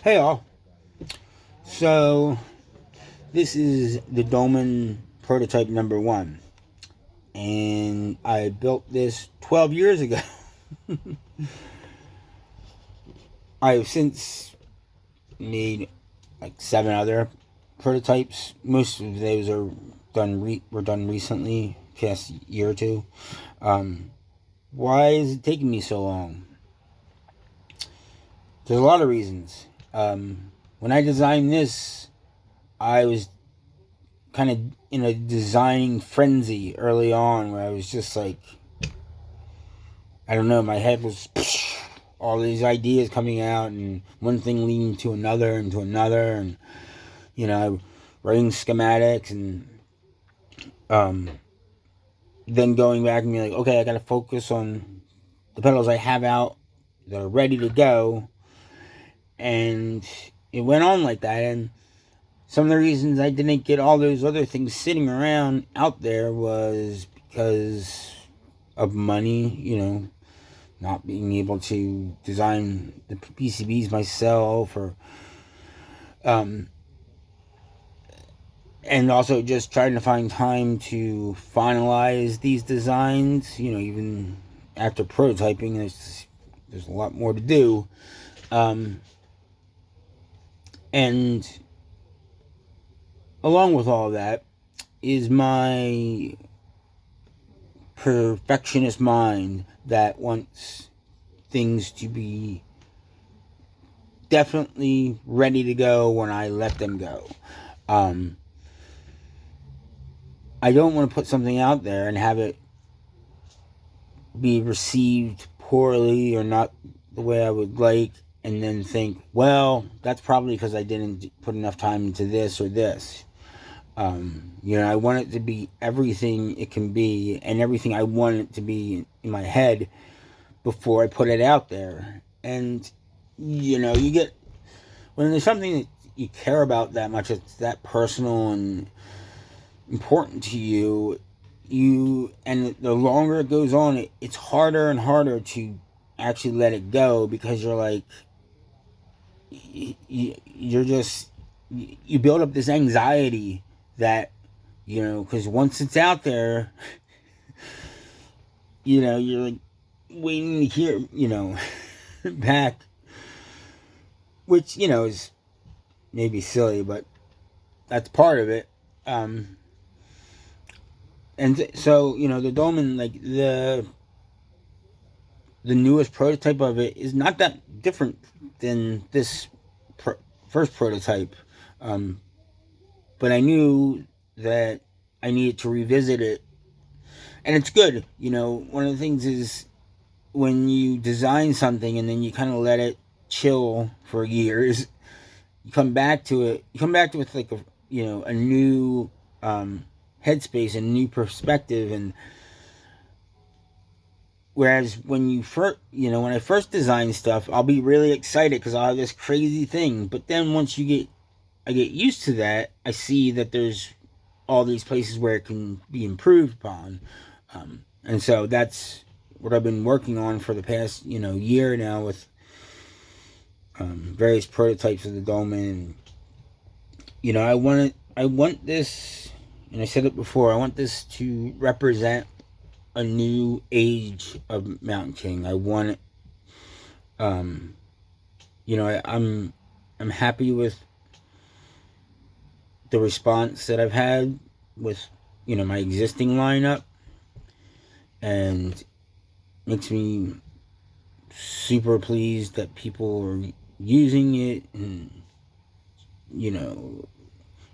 Hey all. So this is the Dolmen prototype number one, and I built this 12 years ago. I've since made like 7 other prototypes. Most of those are were done recently, past year or two. Why is it taking me so long? There's a lot of reasons. When I designed this, I was kind of in a designing frenzy early on where I was just like, I don't know, my head was all these ideas coming out and one thing leading to another and to another, and writing schematics, and then going back and being like, okay, I gotta focus on the pedals I have out that are ready to go. And it went on like that, and some of the reasons I didn't get all those other things sitting around out there was because of money, not being able to design the PCBs myself, or and also just trying to find time to finalize these designs. Even after prototyping, there's a lot more to do, and along with all that is my perfectionist mind that wants things to be definitely ready to go when I let them go. I don't want to put something out there and have it be received poorly or not the way I would like, and then think, well, that's probably because I didn't put enough time into this or this. I want it to be everything it can be and everything I want it to be in my head before I put it out there. And, you get, when there's something that you care about that much, it's that personal and important to you, and the longer it goes on, it's harder and harder to actually let it go, because you're like, you're just, you build up this anxiety that, because once it's out there, you're like waiting to hear, back, which, is maybe silly, but that's part of it. And so, the Dolmen, like the newest prototype of it, is not that different than this first prototype. But I knew that I needed to revisit it. And it's good. One of the things is when you design something and then you kind of let it chill for years, you come back to it with like a new headspace and new perspective. And whereas when when I first design stuff, I'll be really excited because I'll have this crazy thing. But then once I get used to that, I see that there's all these places where it can be improved upon. And so that's what I've been working on for the past, year now, with various prototypes of the Dolmen. I want this, and I said it before, I want this to represent a new age of Mountain King. I want it, I'm happy with the response that I've had with, my existing lineup, and makes me super pleased that people are using it, and,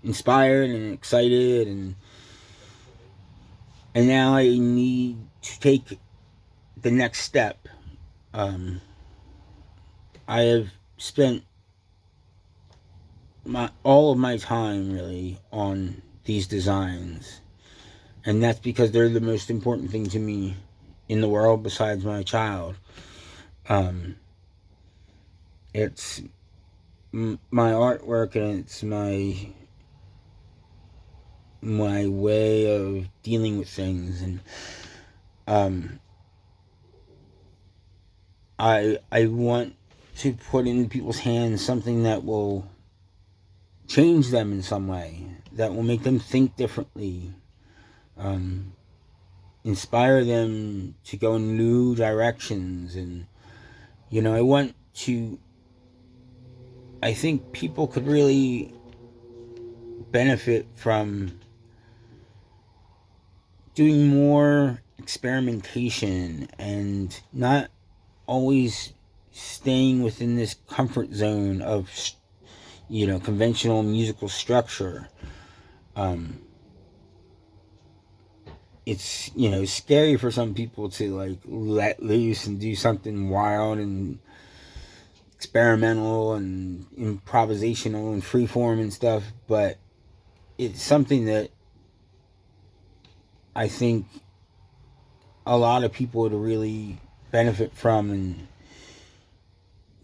inspired and excited, and now I need to take the next step. I have spent all of my time really on these designs, and that's because they're the most important thing to me in the world besides my child. It's my artwork, and it's my way of dealing with things, and I want to put in people's hands something that will change them in some way, that will make them think differently, inspire them to go in new directions. And I think people could really benefit from doing more experimentation and not always staying within this comfort zone of conventional musical structure. It's scary for some people to like let loose and do something wild and experimental and improvisational and freeform and stuff, but it's something that I think a lot of people would really benefit from and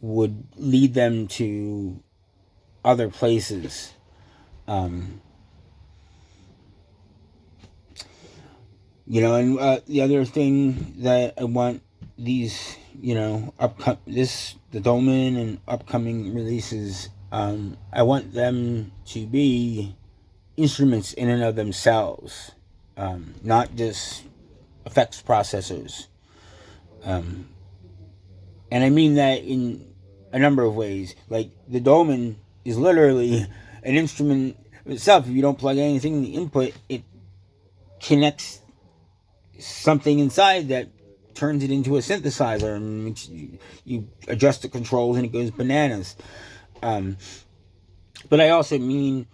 would lead them to other places. And the other thing that I want these, the Dolmen and upcoming releases, I want them to be instruments in and of themselves, not just effects processors. And I mean that in a number of ways. Like, the Dolmen is literally an instrument itself. If you don't plug anything in the input, it connects something inside that turns it into a synthesizer, and you adjust the controls and it goes bananas. But I also mean,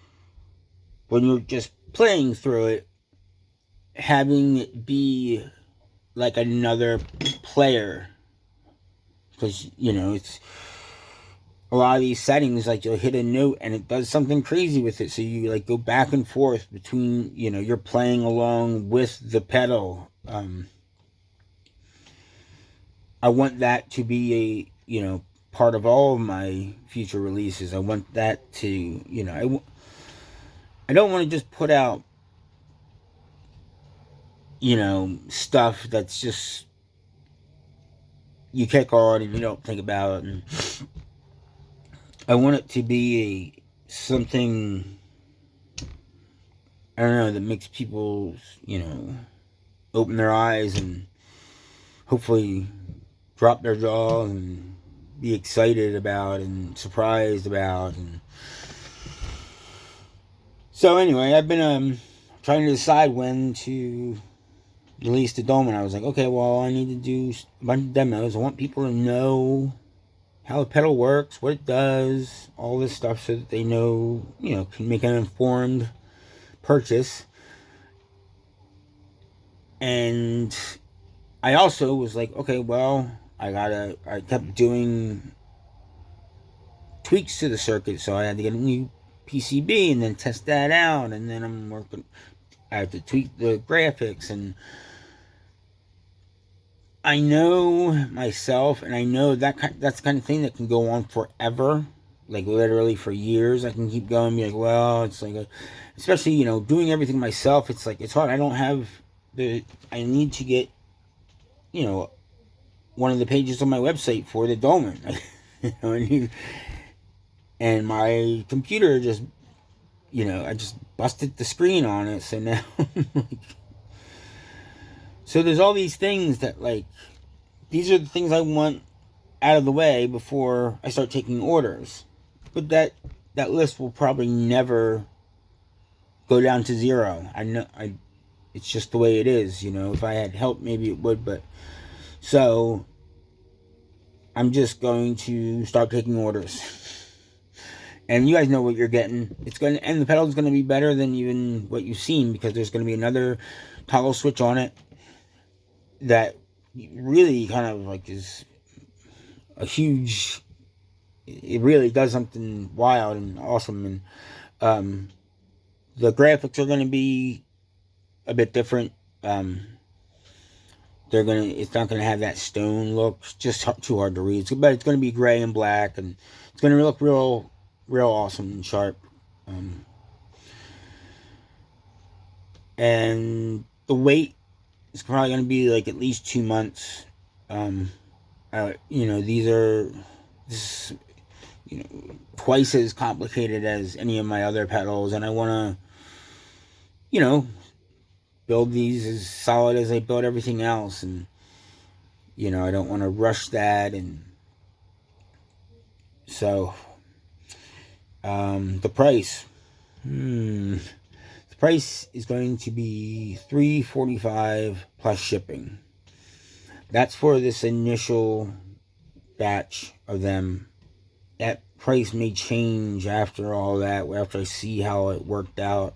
when you're just playing through it, having it be like another player. Because, it's a lot of these settings, like, you'll hit a note and it does something crazy with it. So you like go back and forth between, you're playing along with the pedal. I want that to be a, part of all of my future releases. I want that to, I don't want to just put out, stuff that's just, you kick on and you don't think about it. And I want it to be something, I don't know, that makes people, open their eyes and hopefully drop their jaw and be excited about and surprised about. And so anyway, I've been trying to decide when to release the Dolmen. I was like, okay, well, I need to do a bunch of demos. I want people to know how the pedal works, what it does, all this stuff, so that they know, can make an informed purchase. And I also was like, okay, well, I kept doing tweaks to the circuit, so I had to get a new PCB and then test that out, and then I have to tweak the graphics, and I know myself, and I know that's the kind of thing that can go on forever, like literally for years. I can keep going and be like, well, it's like, especially, doing everything myself, it's like, it's hard. I don't have I need to get, one of the pages on my website for the Dolmen. And my computer just, I just busted the screen on it, so now, so there's all these things that, like, these are the things I want out of the way before I start taking orders. But that list will probably never go down to zero. I know, it's just the way it is, If I had help, maybe it would, but so I'm just going to start taking orders. And you guys know what you're getting. And the pedal is going to be better than even what you've seen, because there's going to be another toggle switch on it that really kind of like is a huge, it really does something wild and awesome. And the graphics are going to be a bit different. It's not going to have that stone look. It's just too hard to read. But it's going to be gray and black, and it's going to look real awesome and sharp. And the wait is probably going to be like at least 2 months. These are this is, twice as complicated as any of my other pedals, and I want to, build these as solid as I build everything else, and I don't want to rush that, and so the price. The price is going to be $345 plus shipping. That's for this initial batch of them. That price may change after all that, after I see how it worked out.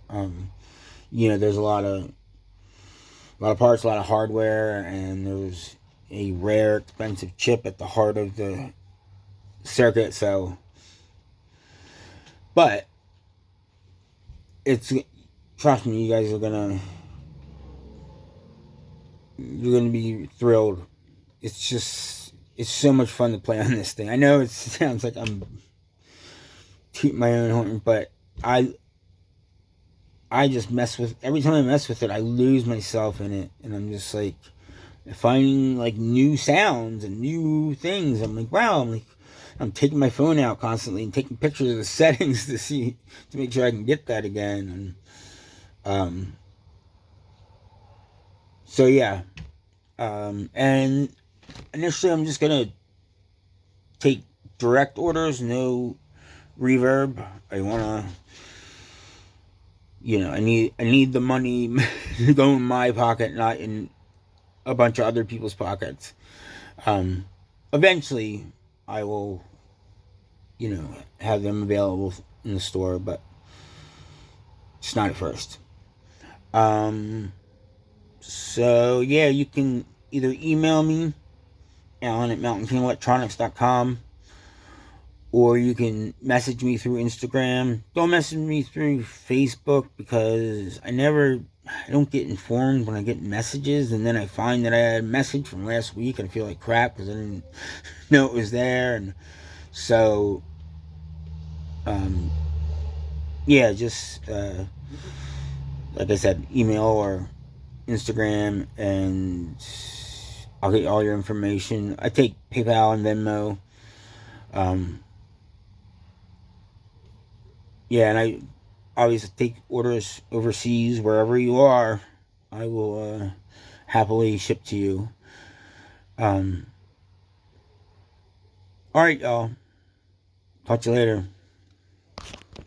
There's a lot of parts, a lot of hardware, and there's a rare, expensive chip at the heart of the circuit. So, but trust me, you guys you're gonna be thrilled. It's so much fun to play on this thing. I know it sounds like I'm tooting my own horn, but I just mess with, every time I mess with it, I lose myself in it, and I'm just like finding like new sounds and new things. I'm like, wow, I'm taking my phone out constantly and taking pictures of the settings to make sure I can get that again. And so yeah, and initially I'm just gonna take direct orders, no reverb. I wanna, I need the money to go in my pocket, not in a bunch of other people's pockets. Eventually I will, have them available in the store, but it's not at first. So yeah, you can either email me, Alan at mountainkingelectronics.com, or you can message me through Instagram. Don't message me through Facebook, because I don't get informed when I get messages, and then I find that I had a message from last week and I feel like crap because I didn't know it was there. And so yeah, just like I said, email or Instagram, and I'll get all your information. I take PayPal and Venmo. Yeah, and I obviously take orders overseas. Wherever you are, I will happily ship to you. Alright, y'all. Talk to you later.